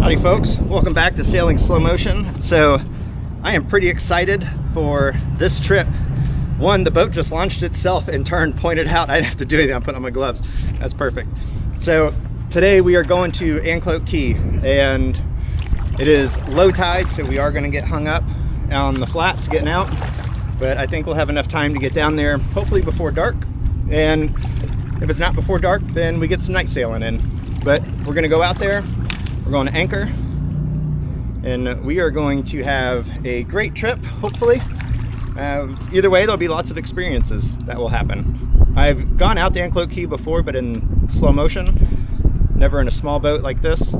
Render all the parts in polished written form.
Howdy folks, welcome back to Sailing Slow Motion. So I am pretty excited for this trip. One, the boat just launched itself and turned, pointed out. I didn't have to do anything, I'm putting on my gloves. That's perfect. So today we are going to Anclote Key and it is low tide, so we are going to get hung up on the flats getting out. But I think we'll have enough time to get down there, hopefully before dark. And if it's not before dark, then we get some night sailing in. But we're going to go out there, we're going to anchor, and we are going to have a great trip, hopefully. Either way, there'll be lots of experiences that will happen. I've gone out to Anclote Key before, but in slow motion, never in a small boat like this.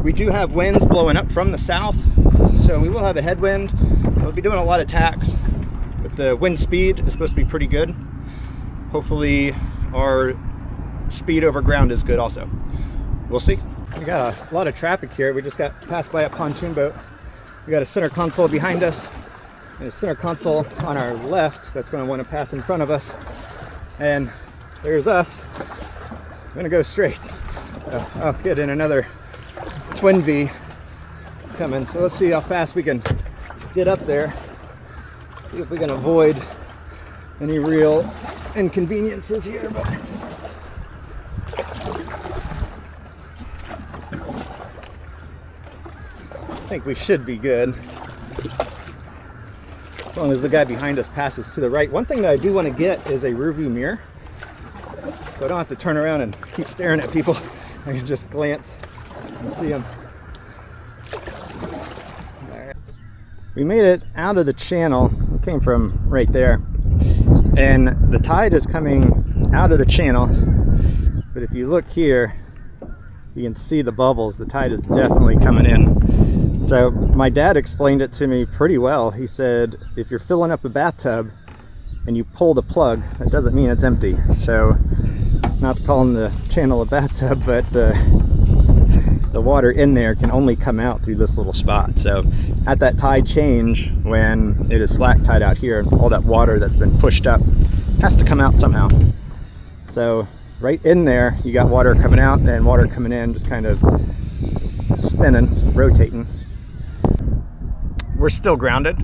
We do have winds blowing up from the south, so we will have a headwind. So we'll be doing a lot of tacks, but the wind speed is supposed to be pretty good. Hopefully our speed over ground is good also. We'll see. We got a lot of traffic here. We just got passed by a pontoon boat. We got a center console behind us and a center console on our left that's going to want to pass in front of us. And there's us. I'm going to go straight. I'll get in another twin V coming. So let's see how fast we can get up there. See if we can avoid any real inconveniences here. But I think we should be good as long as the guy behind us passes to the right. One thing that I do want to get is a rear view mirror, so I don't have to turn around and keep staring at people. I can just glance and see them. Right. We made it out of the channel. We came from right there, and the tide is coming out of the channel, but if you look here you can see the bubbles. The tide is definitely coming in. So my dad explained it to me pretty well. He said if you're filling up a bathtub and you pull the plug, that doesn't mean it's empty. So not calling the channel a bathtub, but the water in there can only come out through this little spot. So at that tide change, when it is slack tide out here, all that water that's been pushed up has to come out somehow. So right in there you got water coming out and water coming in, just kind of spinning, rotating. We're still grounded,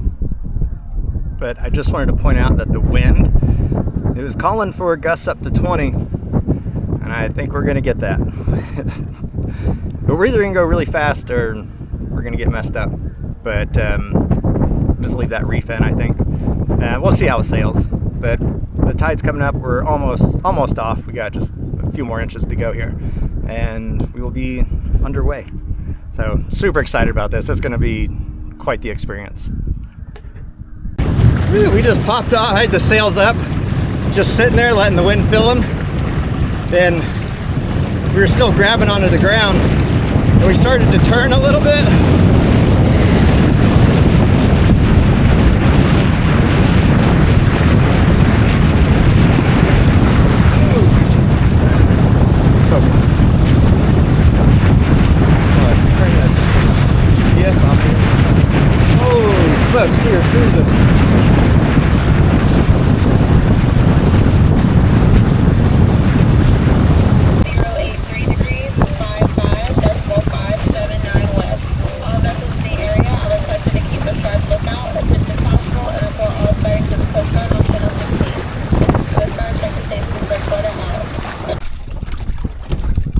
but I just wanted to point out that the wind, it was calling for gusts up to 20, and I think we're going to get that. But we're either going to go really fast or we're going to get messed up. But just leave that reef in, I think. We'll see how it sails. But the tide's coming up. We're almost off. We got just a few more inches to go here, and we will be underway. So super excited about this. It's going to be quite the experience. We just popped off. I had the sails up, just sitting there letting the wind fill them. Then we were still grabbing onto the ground, and we started to turn a little bit. Let's focus. Turn that GPS off here. Holy smokes, we are cruising.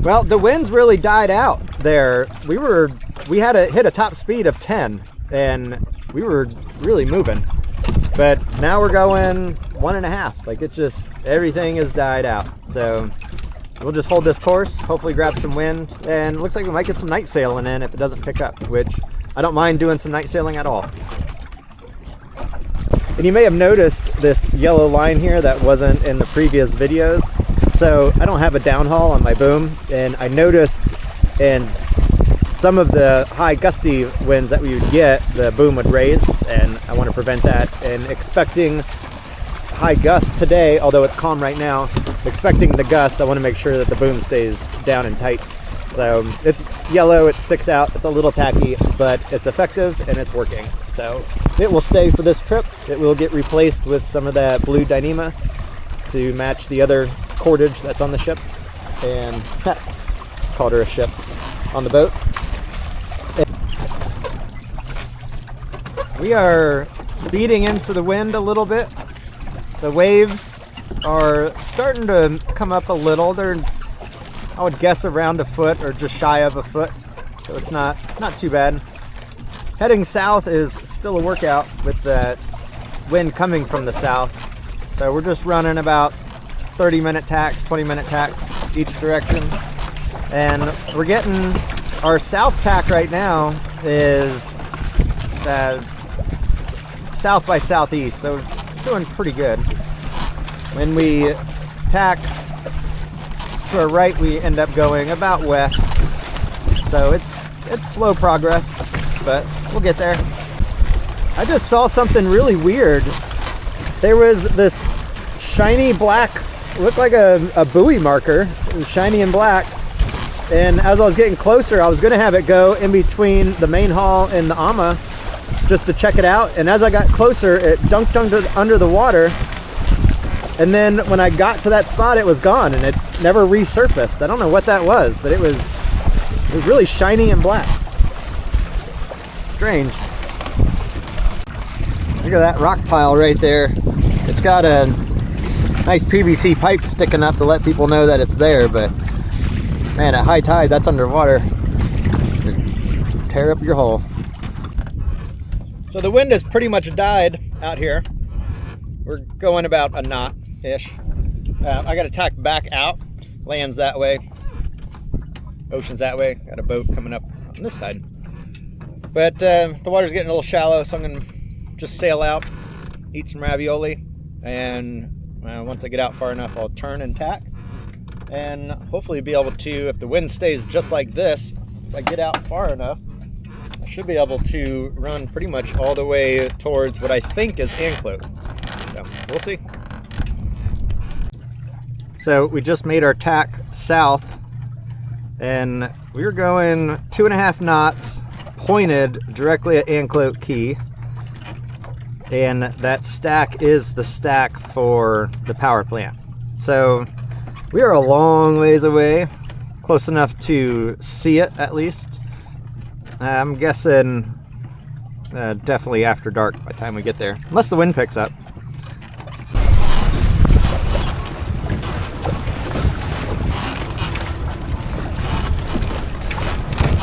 Well, the winds really died out there. We had to hit a top speed of 10 and we were really moving. But now we're going 1.5. Like, it just, everything has died out. So we'll just hold this course, hopefully grab some wind, and it looks like we might get some night sailing in if it doesn't pick up, which I don't mind doing some night sailing at all. And you may have noticed this yellow line here that wasn't in the previous videos. So I don't have a downhaul on my boom, and I noticed in some of the high gusty winds that we would get, the boom would raise, and I want to prevent that. And expecting high gusts today, although it's calm right now, expecting the gust, I want to make sure that the boom stays down and tight. So it's yellow, it sticks out, it's a little tacky, but it's effective and it's working. So it will stay for this trip. It will get replaced with some of that blue Dyneema to match the other cordage that's on the ship. And called her a ship on the boat. We are beating into the wind a little bit. The waves are starting to come up a little. They're, I would guess, around a foot or just shy of a foot. So it's not too bad. Heading south is still a workout with that wind coming from the south. So we're just running about 30-minute tacks, 20-minute tacks each direction. And we're getting our south tack right now is south by southeast, so doing pretty good. When we tack to our right, we end up going about west. So it's slow progress, but we'll get there. I just saw something really weird. There was this shiny black, looked like a buoy marker. It was shiny and black. And as I was getting closer, I was gonna have it go in between the main hull and the AMA just to check it out. And as I got closer, it dunked under the water. And then when I got to that spot, it was gone and it never resurfaced. I don't know what that was, but it was really shiny and black. Strange. Look at that rock pile right there. It's got a nice PVC pipe sticking up to let people know that it's there, but man, at high tide, that's underwater. It'd tear up your hull. So the wind has pretty much died out here. We're going about a knot-ish. I got to tack back out. Land's that way. Ocean's that way. Got a boat coming up on this side. But the water's getting a little shallow, so I'm going to just sail out, eat some ravioli, and once I get out far enough, I'll turn and tack. And hopefully be able to, if the wind stays just like this, if I get out far enough, I should be able to run pretty much all the way towards what I think is Anclote. So we'll see. So we just made our tack south, and we were going 2.5 knots, pointed directly at Anclote Key. And that stack is the stack for the power plant. So we are a long ways away, close enough to see it at least. I'm guessing definitely after dark by the time we get there, unless the wind picks up.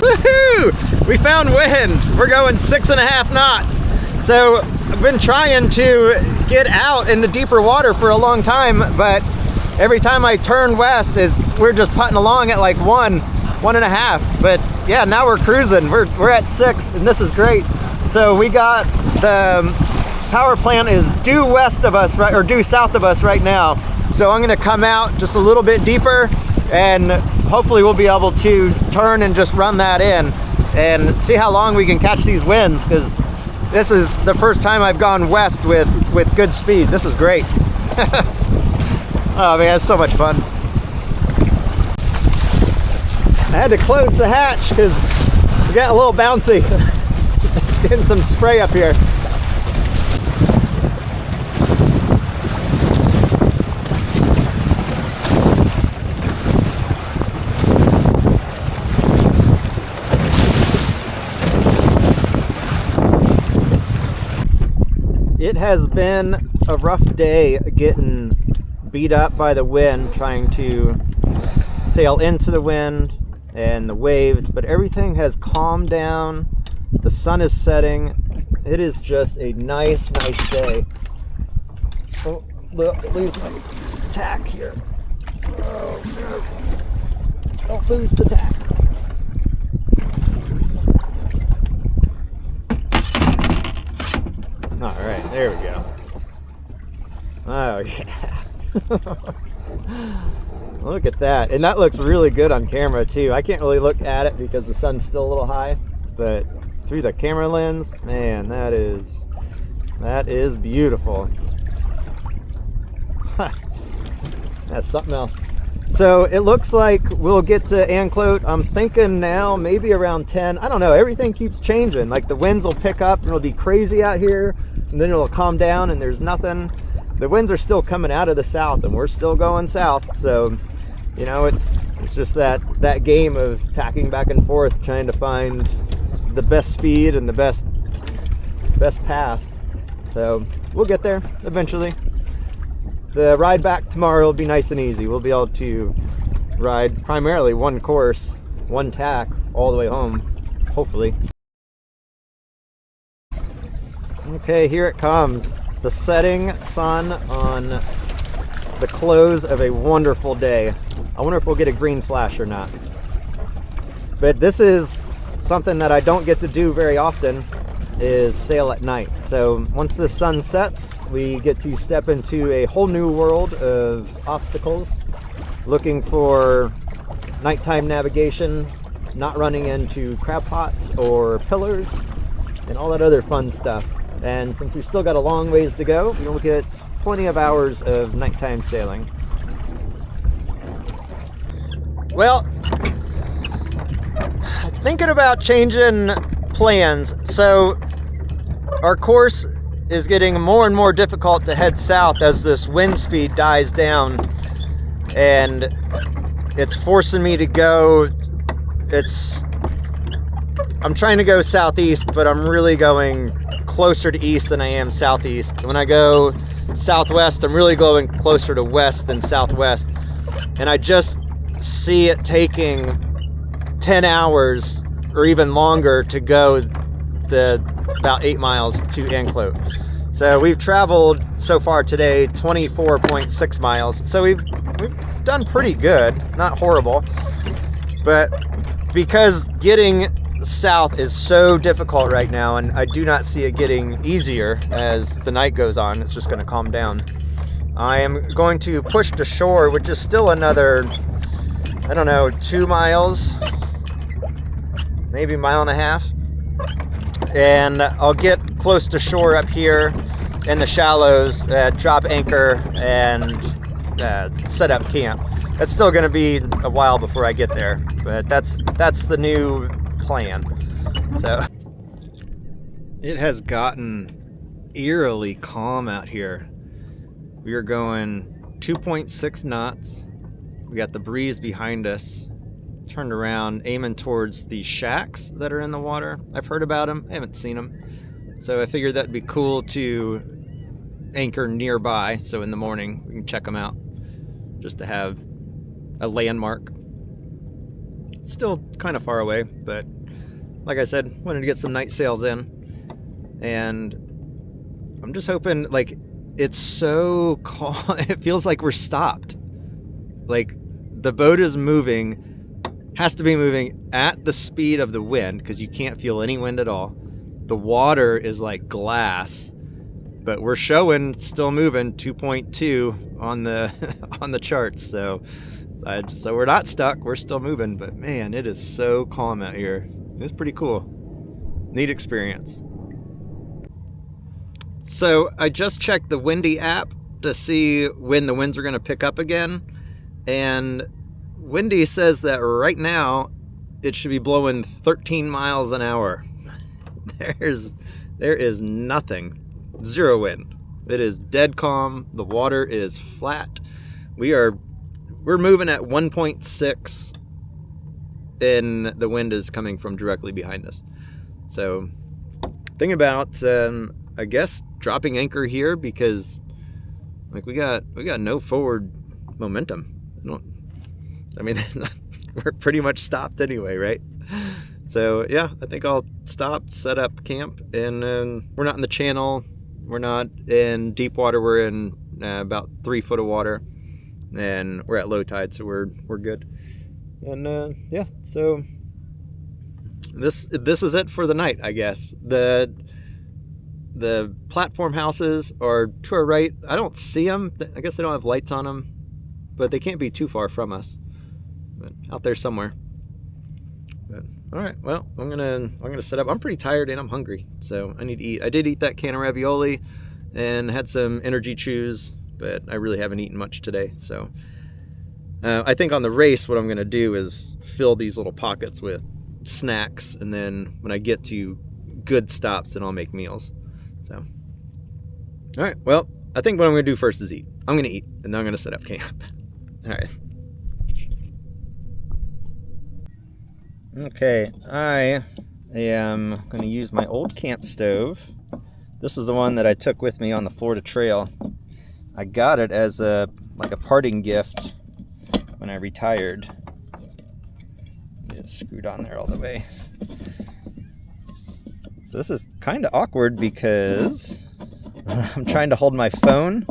Woohoo! We found wind. We're going 6.5 knots. So I've been trying to get out into deeper water for a long time, but every time I turn west, we're just putting along at like 1.5. But yeah, now we're cruising. We're at 6, and this is great. So we got the power plant is due west of us, right, or due south of us right now. So I'm gonna come out just a little bit deeper, and hopefully we'll be able to turn and just run that in and see how long we can catch these winds, because this is the first time I've gone west with good speed. This is great. Oh man, it's so much fun. I had to close the hatch because we got a little bouncy. Getting some spray up here. It has been a rough day getting beat up by the wind, trying to sail into the wind and the waves, but everything has calmed down. The sun is setting. It is just a nice day. Oh, lose my tack here. Oh no. Don't lose the tack. All right, there we go. Oh yeah. Look at that. And that looks really good on camera too. I can't really look at it because the sun's still a little high, but through the camera lens, man, that is beautiful. That's something else. So it looks like we'll get to Anclote, I'm thinking now maybe around 10. I don't know, everything keeps changing. Like the winds will pick up and it'll be crazy out here, and then it'll calm down and there's nothing. The winds are still coming out of the south and we're still going south. So, you know, it's just that game of tacking back and forth, trying to find the best speed and the best best path. So we'll get there eventually. The ride back tomorrow will be nice and easy. We'll be able to ride primarily one course, one tack, all the way home, hopefully. Okay, here it comes. The setting sun on the close of a wonderful day. I wonder if we'll get a green flash or not. But this is something that I don't get to do very often, is sail at night. So once the sun sets, we get to step into a whole new world of obstacles, looking for nighttime navigation, not running into crab pots or pillars, and all that other fun stuff. And since we've still got a long ways to go, we'll get plenty of hours of nighttime sailing. Well, thinking about changing plans. So our course is getting more and more difficult to head south as this wind speed dies down, and it's forcing me to go, I'm trying to go southeast, but I'm really going closer to east than I am southeast. When I go southwest, I'm really going closer to west than southwest. And I just see it taking 10 hours or even longer to go the about 8 miles to Anclote. So we've traveled so far today 24.6 miles. So we've done pretty good, not horrible. But because getting south is so difficult right now, and I do not see it getting easier as the night goes on, it's just going to calm down. I am going to push to shore, which is still another, I don't know, 2 miles, maybe a mile and a half. And I'll get close to shore up here in the shallows, drop anchor, and set up camp. It's still going to be a while before I get there, but that's the new plan. So it has gotten eerily calm out here. We are going 2.6 knots. We got the breeze behind us. Turned around, aiming towards the shacks that are in the water. I've heard about them, I haven't seen them. So I figured that'd be cool to anchor nearby, so in the morning we can check them out, just to have a landmark. It's still kind of far away, but like I said, wanted to get some night sails in. And I'm just hoping, like, it's so calm. It feels like we're stopped. Like, the boat is moving, has to be moving at the speed of the wind, because you can't feel any wind at all. The water is like glass, but we're showing still moving 2.2 on the on the charts. So we're not stuck. We're still moving. But man, it is so calm out here. It's pretty cool. Neat experience. So I just checked the Windy app to see when the winds are going to pick up again, and Windy says that right now it should be blowing 13 miles an hour. There is nothing, zero wind. It is dead calm. The water is flat. We're moving at 1.6, and the wind is coming from directly behind us. So thinking about I guess dropping anchor here, because like we got no forward momentum. I mean, we're pretty much stopped anyway, right? So yeah, I think I'll stop, set up camp, and we're not in the channel, we're not in deep water, we're in about 3 foot of water, and we're at low tide, so we're good. And yeah, so this is it for the night, I guess. The platform houses are to our right. I don't see them. I guess they don't have lights on them, but they can't be too far from us. But out there somewhere. But all right, well, I'm gonna set up. I'm pretty tired and I'm hungry, so I need to eat. I did eat that can of ravioli and had some energy chews, but I really haven't eaten much today. So I think on the race, what I'm gonna do is fill these little pockets with snacks, and then when I get to good stops, then I'll make meals. So all right, well, I think what I'm gonna do first is eat. I'm gonna eat, and then I'm gonna set up camp. All right. Okay, I am going to use my old camp stove This is the one that I took with me on the Florida Trail. I got it as like a parting gift when I retired. It's screwed on there all the way. So this is kind of awkward because I'm trying to hold my phone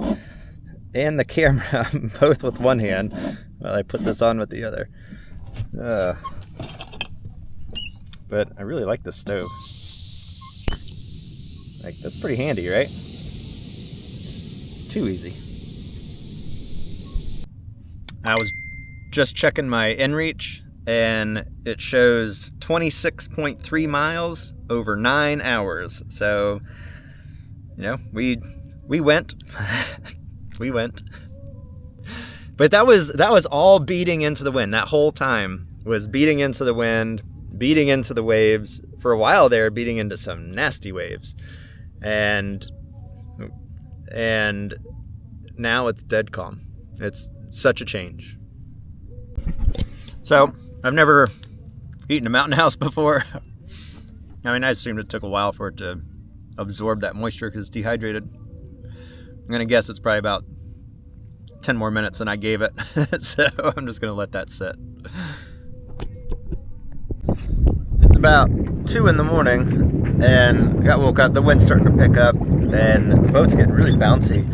and the camera both with one hand while I put this on with the other. But I really like this stove. Like, that's pretty handy, right? Too easy. I was just checking my inReach and it shows 26.3 miles over 9 hours. So, you know, we went. We went. But that was all beating into the wind. That whole time was beating into the wind, beating into the waves. For a while there, beating into some nasty waves. And now it's dead calm. It's such a change. So, I've never eaten a mountain house before. I mean, I assumed it took a while for it to absorb that moisture because it's dehydrated. I'm gonna guess it's probably about 10 more minutes than I gave it. So I'm just gonna let that sit. It's about 2 in the morning and I got woke up, the wind's starting to pick up and the boat's getting really bouncy.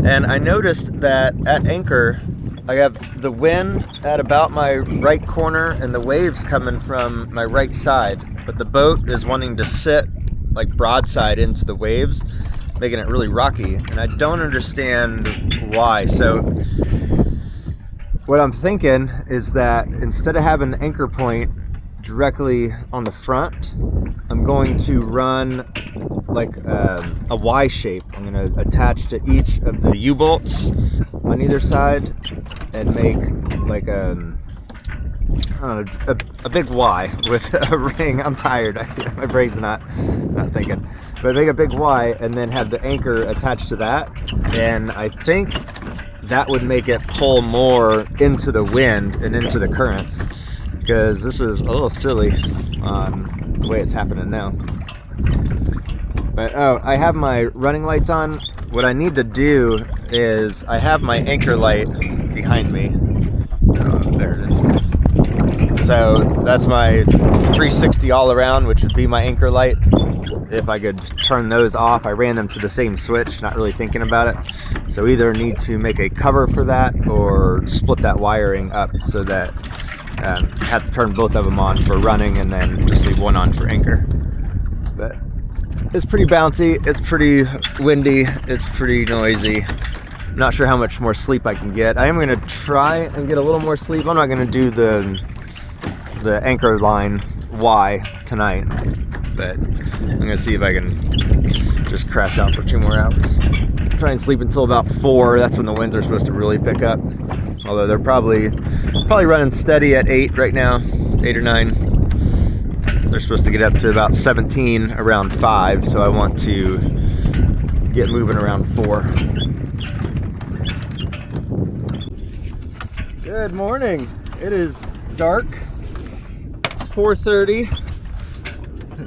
And I noticed that at anchor, I have the wind at about my right corner and the waves coming from my right side, but the boat is wanting to sit like broadside into the waves, making it really rocky, and I don't understand why. So what I'm thinking is that instead of having the anchor point directly on the front, I'm going to run like a Y shape. I'm going to attach to each of the U-bolts on either side and make like I don't know, a big Y with a ring. I'm tired. My brain's not thinking. But make a big Y and then have the anchor attached to that. And I think that would make it pull more into the wind and into the currents. Because this is a little silly on the way it's happening now. But oh, I have my running lights on. What I need to do is I have my anchor light behind me. Oh, there it is. So that's my 360 all around, which would be my anchor light. If I could turn those off, I ran them to the same switch, not really thinking about it. So either need to make a cover for that or split that wiring up so that I have to turn both of them on for running and then just leave one on for anchor. But it's pretty bouncy, it's pretty windy, it's pretty noisy. Not sure how much more sleep I can get. I am going to try and get a little more sleep. I'm not going to do the anchor line Y tonight, but I'm going to see if I can just crash out for 2 more hours. Try and sleep until about 4. That's when the winds are supposed to really pick up. Although they're probably running steady at 8 right now, 8 or 9. They're supposed to get up to about 17 around 5, so I want to get moving around 4. Good morning. It is dark. It's 4:30.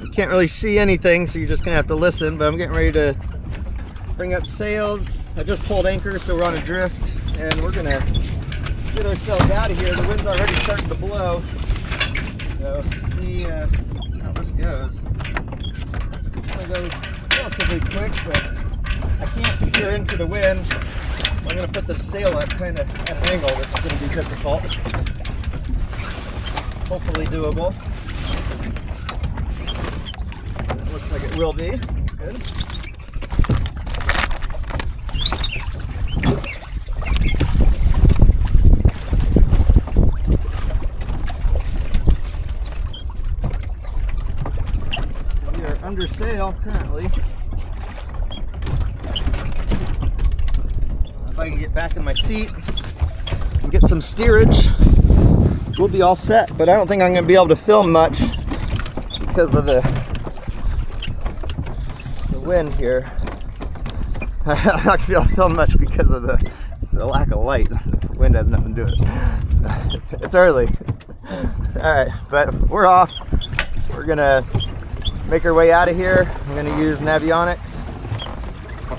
You can't really see anything, so you're just gonna have to listen, but I'm getting ready to bring up sails. I just pulled anchor, so we're on a drift, and we're gonna get ourselves out of here. The wind's already starting to blow. So see how this goes. It's gonna go relatively quick, but I can't steer into the wind. I'm gonna put the sail up kind of at an angle, which is gonna be difficult. Hopefully doable. It looks like it will be. That's good. We are under sail currently. If I can get back in my seat and get some steerage, we'll be all set. But I don't think I'm going to be able to film much because of the wind here. I'm not going to be able to film much because of the lack of light. The wind has nothing to do with it. It's early. Alright, but we're off. We're going to make our way out of here. I'm going to use Navionics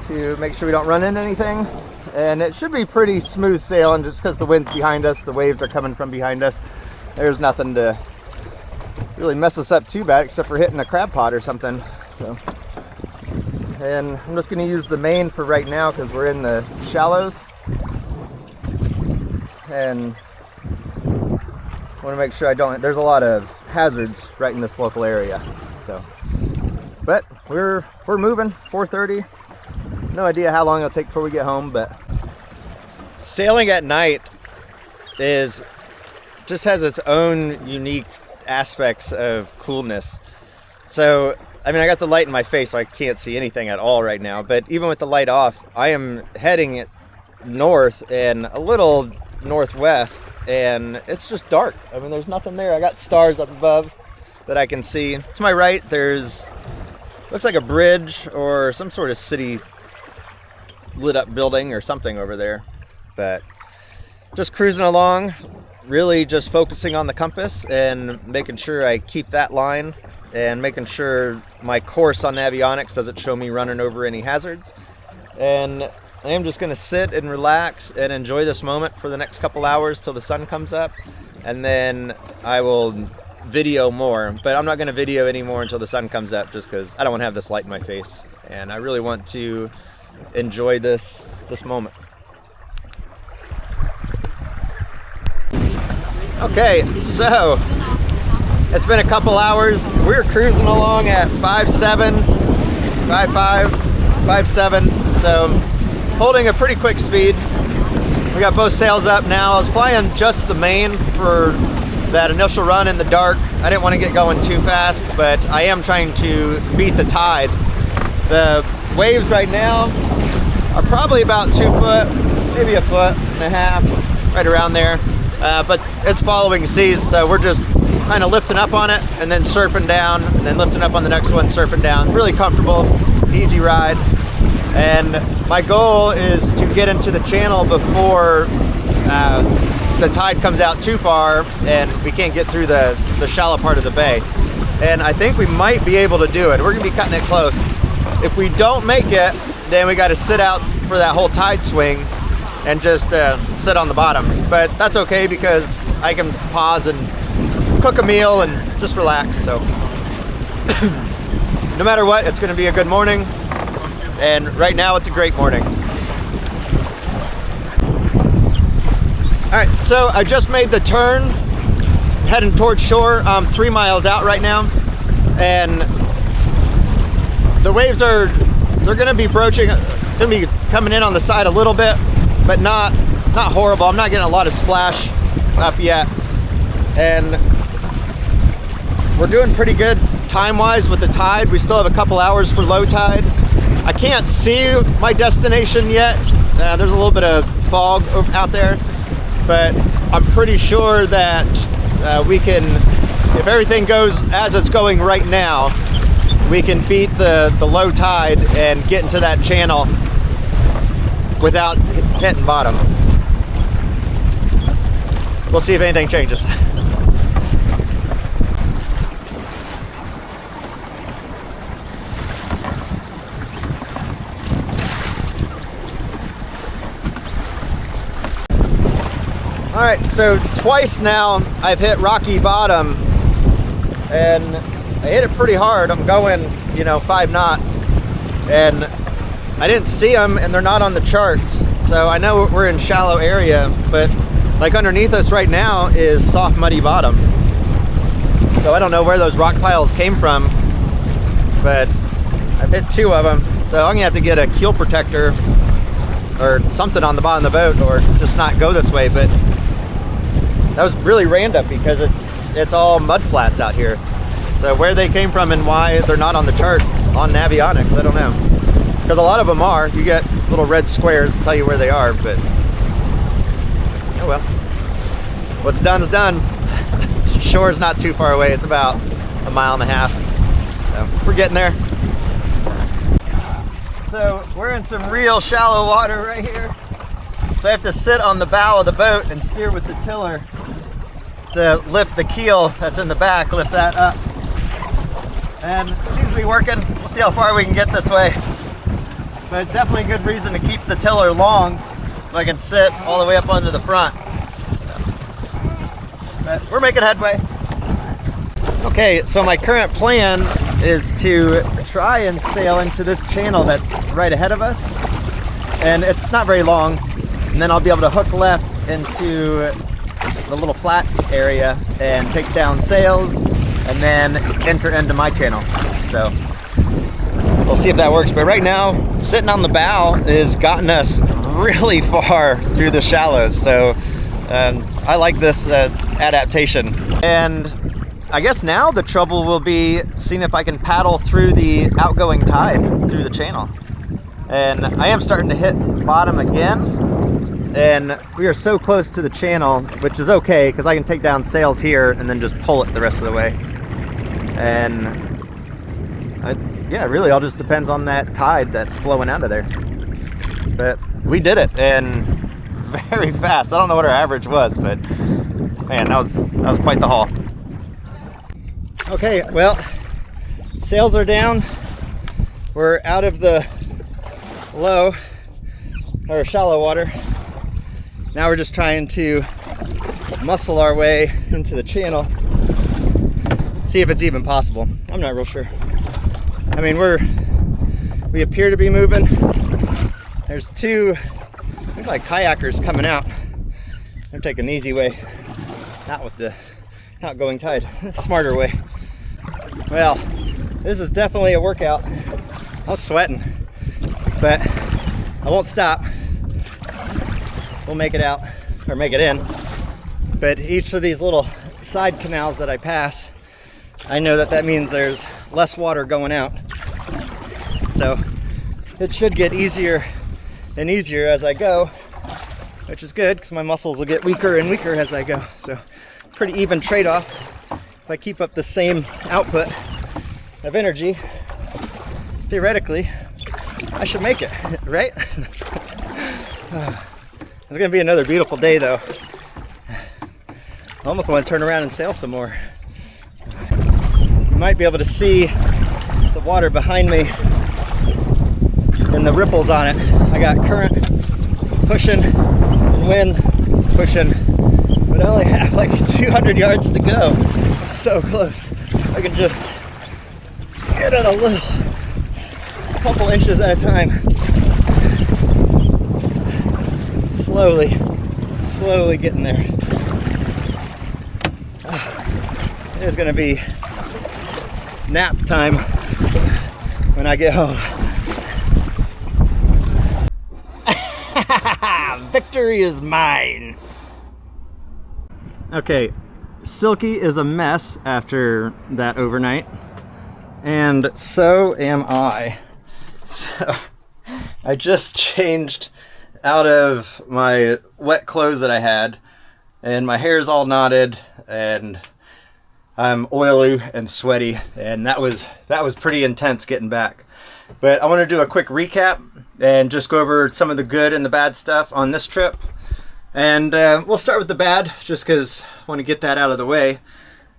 to make sure we don't run into anything. And it should be pretty smooth sailing just because the wind's behind us, the waves are coming from behind us. There's nothing to really mess us up too bad except for hitting a crab pot or something. So, and I'm just going to use the main for right now because we're in the shallows. And I want to make sure I don't, there's a lot of hazards right in this local area. So, but we're moving, 4:30. No idea how long it'll take before we get home, but sailing at night just has its own unique aspects of coolness. So, I mean, I got the light in my face, so I can't see anything at all right now, but even with the light off, I am heading north and a little northwest, and it's just dark. I mean, there's nothing there. I got stars up above that I can see. To my right, looks like a bridge or some sort of city lit up building or something over there. But just cruising along, really just focusing on the compass and making sure I keep that line and making sure my course on Navionics doesn't show me running over any hazards. And I am just going to sit and relax and enjoy this moment for the next couple hours till the sun comes up, and then I will video more. But I'm not going to video anymore until the sun comes up, just because I don't want to have this light in my face, and I really want to enjoy this moment. Okay, so it's been a couple hours. We're cruising along at 5.7, 5.5, 5.7, so holding a pretty quick speed. We got both sails up now. I was flying just the main for that initial run in the dark. I didn't want to get going too fast, but I am trying to beat the tide. The waves right now are probably about 2 foot, maybe 1.5 foot, right around there. But it's following seas, so we're just kind of lifting up on it and then surfing down, and then lifting up on the next one, surfing down. Really comfortable, easy ride. And my goal is to get into the channel before the tide comes out too far and we can't get through the shallow part of the bay. And I think we might be able to do it. We're gonna be cutting it close. If we don't make it, then we gotta sit out for that whole tide swing and just sit on the bottom. But that's okay because I can pause and cook a meal and just relax. So no matter what, it's gonna be a good morning. And right now it's a great morning. All right, so I just made the turn, heading towards shore. I'm 3 miles out right now, and the waves they're gonna be broaching, gonna be coming in on the side a little bit, but not horrible. I'm not getting a lot of splash up yet, and we're doing pretty good time-wise with the tide. We still have a couple hours for low tide. I can't see my destination yet. There's a little bit of fog out there, but I'm pretty sure that we can, if everything goes as it's going right now, we can beat the low tide and get into that channel without hitting bottom. We'll see if anything changes. All right, so twice now I've hit rocky bottom, and I hit it pretty hard. I'm going, 5 knots, and I didn't see them, and they're not on the charts. So I know we're in shallow area, but like underneath us right now is soft, muddy bottom. So I don't know where those rock piles came from, but I've hit 2 of them. So I'm gonna have to get a keel protector or something on the bottom of the boat, or just not go this way. But that was really random because it's all mud flats out here. So where they came from and why they're not on the chart on Navionics, I don't know. Because a lot of them are. You get little red squares that tell you where they are, but oh well. What's done is done. Shore's not too far away. It's about 1.5 miles. So we're getting there. So we're in some real shallow water right here. So I have to sit on the bow of the boat and steer with the tiller to lift the keel that's in the back, lift that up. And it seems to be working. We'll see how far we can get this way. but definitely a good reason to keep the tiller long so I can sit all the way up onto the front. But we're making headway. Okay, so my current plan is to try and sail into this channel that's right ahead of us, and it's not very long, and then I'll be able to hook left into the little flat area and take down sails and then enter into my channel. So we'll see if that works, but right now sitting on the bow has gotten us really far through the shallows, so I like this adaptation. And I guess now the trouble will be seeing if I can paddle through the outgoing tide through the channel. And I am starting to hit bottom again, and we are so close to the channel, which is okay because I can take down sails here and then just pull it the rest of the way. And yeah, really all just depends on that tide that's flowing out of there. But we did it, and very fast. I don't know what our average was, but man, that was quite the haul. Okay, well, sails are down. We're out of the low or shallow water. Now we're just trying to muscle our way into the channel, see if it's even possible. I'm not real sure. I mean, we appear to be moving. There's two, look like kayakers coming out. They're taking the easy way, not with the outgoing tide, smarter way. Well, this is definitely a workout. I was sweating, but I won't stop. We'll make it out, or make it in. But each of these little side canals that I pass, I know that means there's less water going out. So it should get easier and easier as I go, which is good because my muscles will get weaker and weaker as I go. So pretty even trade-off. If I keep up the same output of energy, theoretically, I should make it, right? It's gonna be another beautiful day though. I almost want to turn around and sail some more. You might be able to see the water behind me and the ripples on it. I got current pushing and wind pushing, but I only have like 200 yards to go. I'm so close. I can just get it a couple inches at a time. Slowly getting there. It is gonna be nap time when I get home. Victory is mine. Okay, Silky is a mess after that overnight, and so am I. So I just changed out of my wet clothes that I had, and my hair is all knotted, and I'm oily and sweaty, and that was pretty intense getting back. But I want to do a quick recap and just go over some of the good and the bad stuff on this trip. And we'll start with the bad, just because I want to get that out of the way.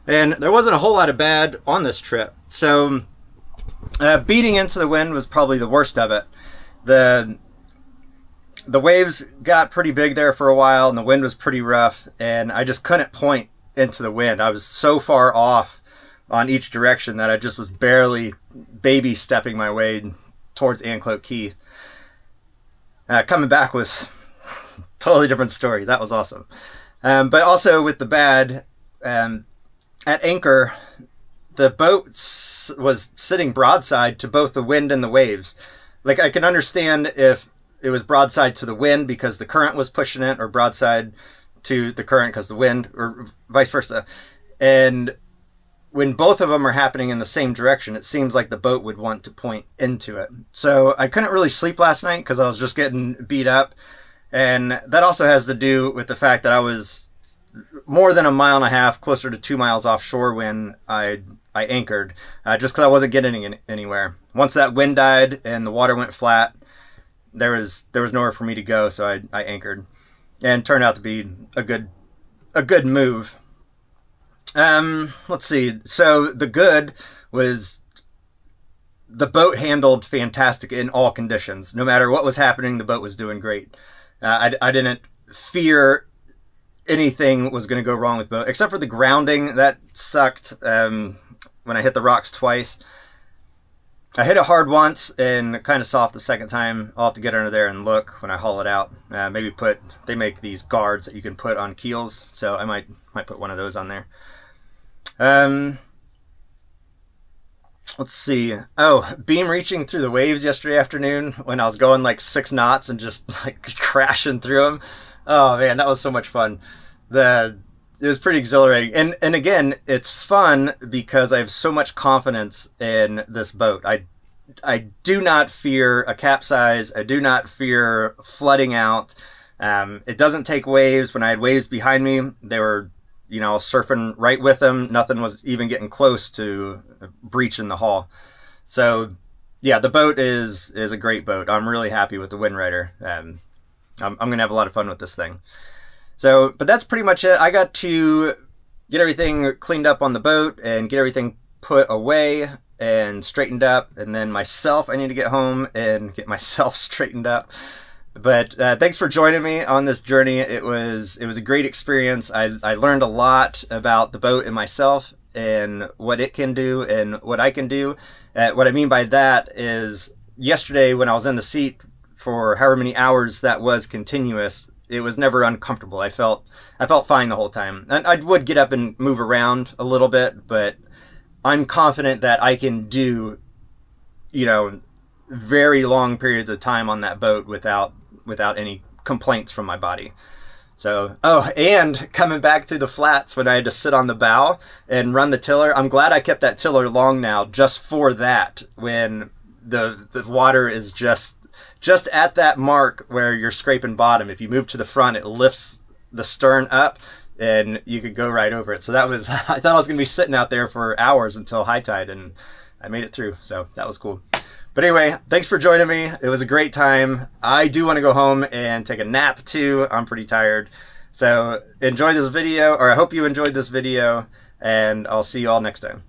And there wasn't a whole lot of bad on this trip. So beating into the wind was probably the worst of it. The waves got pretty big there for a while, and the wind was pretty rough, and I just couldn't point into the wind. I was so far off on each direction that I just was barely baby stepping my way towards Anclote Key. Coming back was a totally different story. That was awesome. But also with the bad, at anchor, the boat was sitting broadside to both the wind and the waves. Like, I can understand if it was broadside to the wind because the current was pushing it, or broadside to the current because the wind, or vice versa. And when both of them are happening in the same direction, it seems like the boat would want to point into it. So I couldn't really sleep last night because I was just getting beat up. And that also has to do with the fact that I was more than 1.5 miles, closer to 2 miles offshore when I anchored, just because I wasn't getting anywhere. Once that wind died and the water went flat, there was nowhere for me to go, so I anchored, and it turned out to be a good move. Let's see. So the good was the boat handled fantastic in all conditions. No matter what was happening, the boat was doing great. I didn't fear anything was going to go wrong with the boat, except for the grounding. That sucked when I hit the rocks twice. I hit it hard once and kind of soft the second time. I'll have to get under there and look when I haul it out. Maybe they make these guards that you can put on keels, so I might put one of those on there. Let's see. Oh, beam reaching through the waves yesterday afternoon when I was going like 6 knots and just like crashing through them. Oh man, that was so much fun. It was pretty exhilarating. And again, it's fun because I have so much confidence in this boat. I do not fear a capsize. I do not fear flooding out. It doesn't take waves. When I had waves behind me, they were, surfing right with them. Nothing was even getting close to breaching the hull. So yeah, the boat is a great boat. I'm really happy with the Wind Rider. I'm going to have a lot of fun with this thing. So, but that's pretty much it. I got to get everything cleaned up on the boat and get everything put away and straightened up. And then myself, I need to get home and get myself straightened up. But thanks for joining me on this journey. It was a great experience. I learned a lot about the boat and myself and what it can do and what I can do. What I mean by that is yesterday when I was in the seat for however many hours that was continuous, it was never uncomfortable. I felt fine the whole time. And I would get up and move around a little bit, but I'm confident that I can do, very long periods of time on that boat without any complaints from my body. So, and coming back through the flats when I had to sit on the bow and run the tiller, I'm glad I kept that tiller long now just for that, when the water is just at that mark where you're scraping bottom. If you move to the front, it lifts the stern up and you could go right over it. So that was, I thought I was going to be sitting out there for hours until high tide, and I made it through. So that was cool. But anyway, thanks for joining me. It was a great time. I do want to go home and take a nap too. I'm pretty tired. So enjoy this video, or I hope you enjoyed this video, and I'll see you all next time.